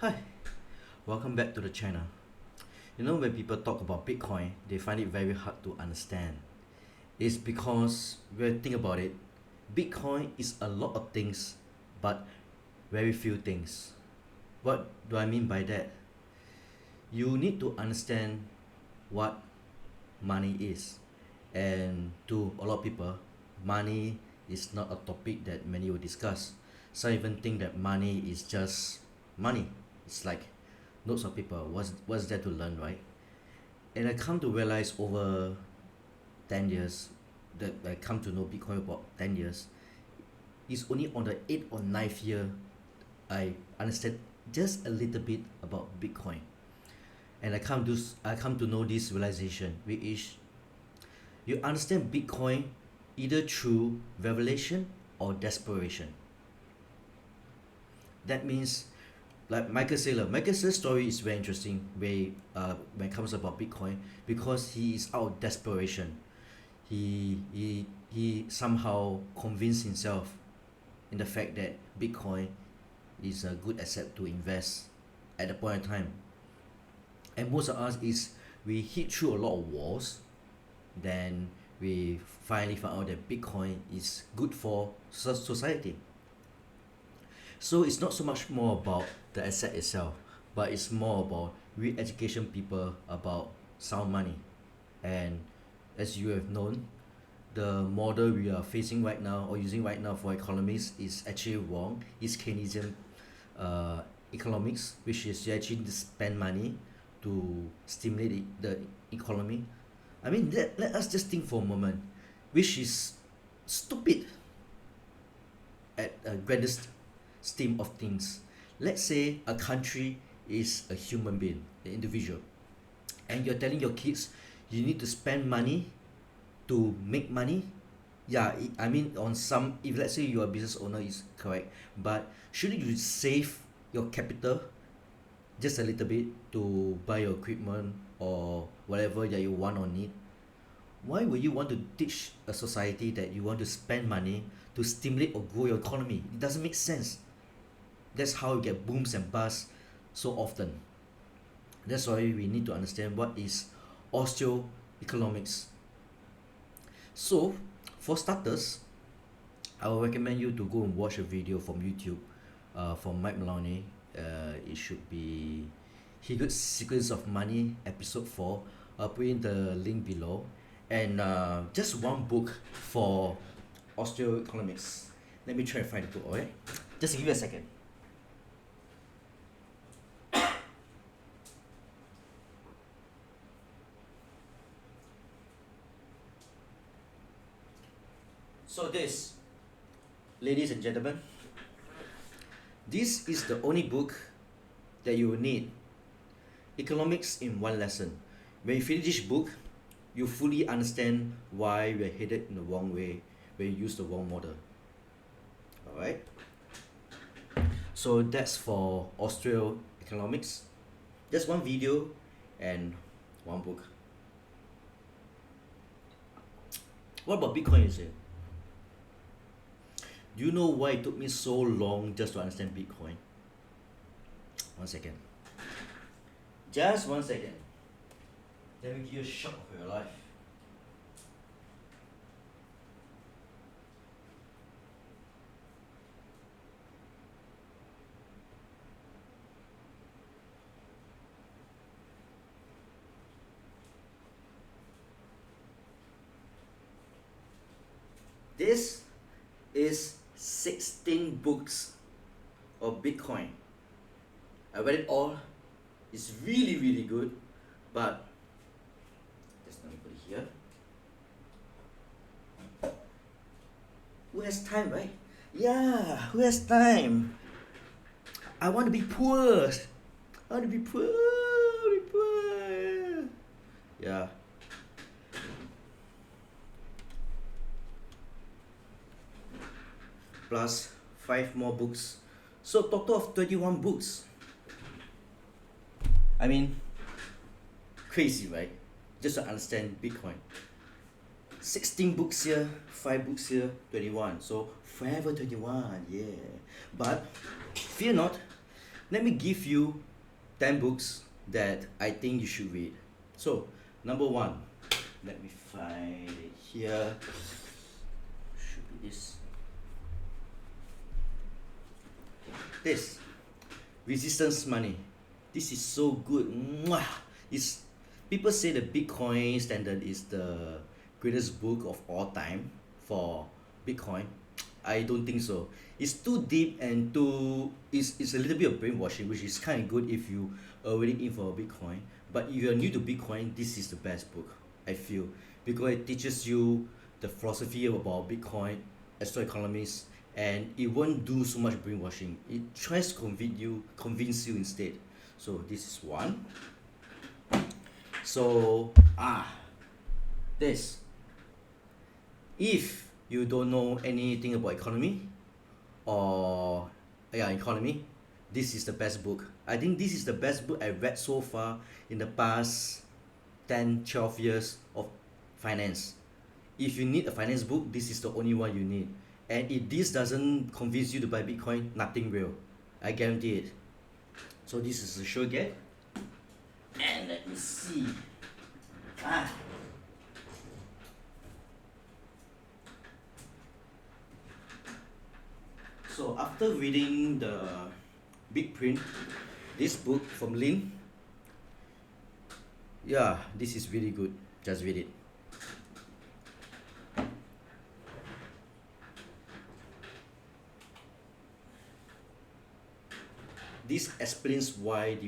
Hi, welcome back to the channel. When people talk about Bitcoin, they find it very hard to understand. It's because when you think about it, Bitcoin is a lot of things, but very few things. What do I mean by that? You need to understand what money is. And to a lot of people, money is not a topic that many will discuss. Some even think that money is just money. It's like lots of people, what's there to learn, right? And I come to realize over 10 years that I come to know Bitcoin about 10 years. It's only on the 8th or ninth year I understand just a little bit about Bitcoin. And I come to know this realization, which is you understand Bitcoin either through revelation or desperation. That means, like Michael Saylor's story is very interesting when it comes about Bitcoin, because he is out of desperation. He somehow convinced himself in the fact that Bitcoin is a good asset to invest at the point in time. And most of us is we hit through a lot of walls, then we finally found out that Bitcoin is good for society. So it's not so much more about the asset itself, but it's more about re-education people about sound money. And as you have known, the model we are facing right now or using right now for economics is actually wrong. It's Keynesian economics, which is you actually need to spend money to stimulate the economy. I mean, let us just think for a moment, which is stupid at a grandest scheme of things. Let's say a country is a human being, an individual, and you're telling your kids you need to spend money to make money. Yeah, I mean, on some, if let's say you're a business owner, is correct, but shouldn't you save your capital just a little bit to buy your equipment or whatever that you want or need? Why would you want to teach a society that you want to spend money to stimulate or grow your economy? It doesn't make sense. That's how you get booms and busts so often. That's why we need to understand what is Austrian Economics. So, for starters, I will recommend you to go and watch a video from YouTube from Mike Maloney. It should be Hidden Secrets of Money, episode 4. I'll put in the link below. And just one book for Austrian Economics. Let me try and find the book, alright? Just give me a second. So this, ladies and gentlemen, this is the only book that you will need. Economics in one lesson. When you finish this book, you fully understand why we're headed in the wrong way when you use the wrong model. Alright? So that's for Austrian Economics. Just one video and one book. What about Bitcoin, you say? Do you know why it took me so long just to understand Bitcoin? One second. Just one second. Let me give you a shock of your life. This is 16 books of Bitcoin. I read it all. It's really, really good, but just let me put it here. Who has time, right? Yeah, who has time? I want to be poor. I want to be poor. Yeah. Plus 5 more books. So total of 21 books. I mean, crazy, right? Just to understand Bitcoin. 16 books here, 5 books here, 21. So forever 21, yeah. But fear not, Let me give you 10 books that I think you should read. So, number one, let me find it here. Should be this. This, Resistance Money. This is so good. Mwah! It's, people say the Bitcoin Standard is the greatest book of all time for Bitcoin. I don't think so. It's too deep and it's a little bit of brainwashing, which is kind of good if you already in for Bitcoin. But if you're new to Bitcoin, this is the best book, I feel, because it teaches you the philosophy about Bitcoin, Austrian Economics, and it won't do so much brainwashing. It tries to convince you instead. So this is one. So this, if you don't know anything about economy or economy, this is the best book. I think this is the best book I read so far in the past 10-12 years of finance. If you need a finance book, this is the only one you need. And if this doesn't convince you to buy Bitcoin, nothing will. I guarantee it. So this is a sure get. And let me see. So after reading the big print, this book from Lin, yeah, this is really good. Just read it. This explains why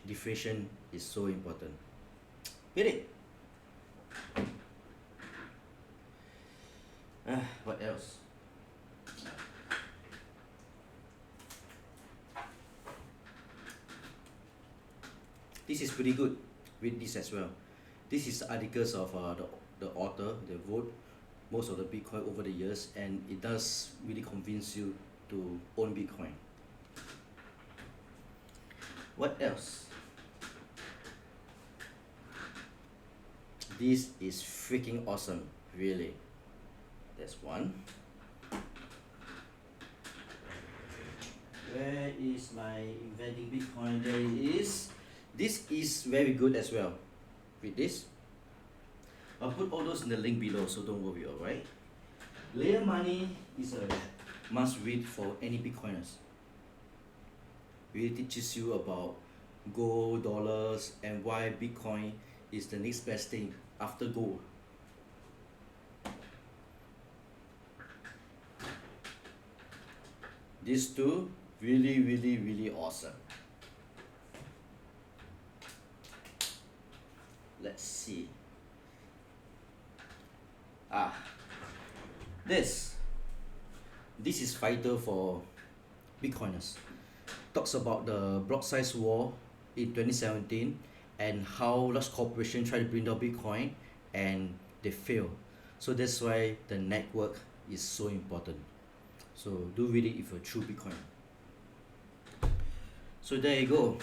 deflation is so important. Get it? What else? This is pretty good. Read this as well. This is articles of the author, they wrote most of the Bitcoin over the years, and it does really convince you to own Bitcoin. What else? This is freaking awesome, really. That's one. Where is my Inventing Bitcoin? There it is. This is very good as well. Read this. I'll put all those in the link below, so don't worry, alright? Layer Money is a must read for any Bitcoiners. Really teaches you about gold, dollars, and why Bitcoin is the next best thing after gold. These two, really awesome. Let's see. This is vital for Bitcoiners. Talks about the block size war in 2017 and how large corporations try to bring down Bitcoin and they fail. So that's why the network is so important. So do read it if you're a true Bitcoin. So there you go.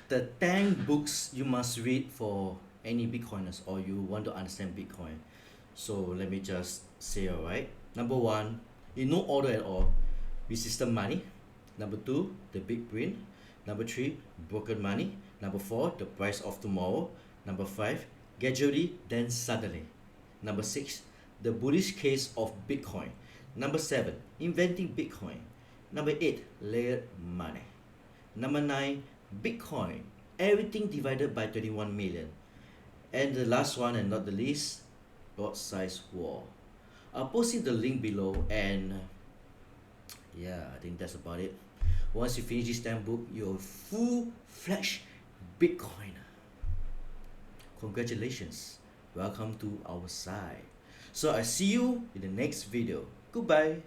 The 10 books you must read for any Bitcoiners or you want to understand Bitcoin. So let me just say, alright. Number one, in no order at all, Resistance Money. Number two, The Big Print. Number three, Broken Money. Number four, The Price of Tomorrow. Number five, Gradually Then Suddenly. Number six, The Bullish Case of Bitcoin. Number seven, Inventing Bitcoin. Number eight, Layered Money. Number nine, Bitcoin, Everything Divided by 21 Million. And the last one and not the least, Block Size War. I'll post in the link below, and yeah, I think that's about it. Once you finish this 10 book, you're a full-fledged Bitcoiner. Congratulations. Welcome to our side. So I see you in the next video. Goodbye.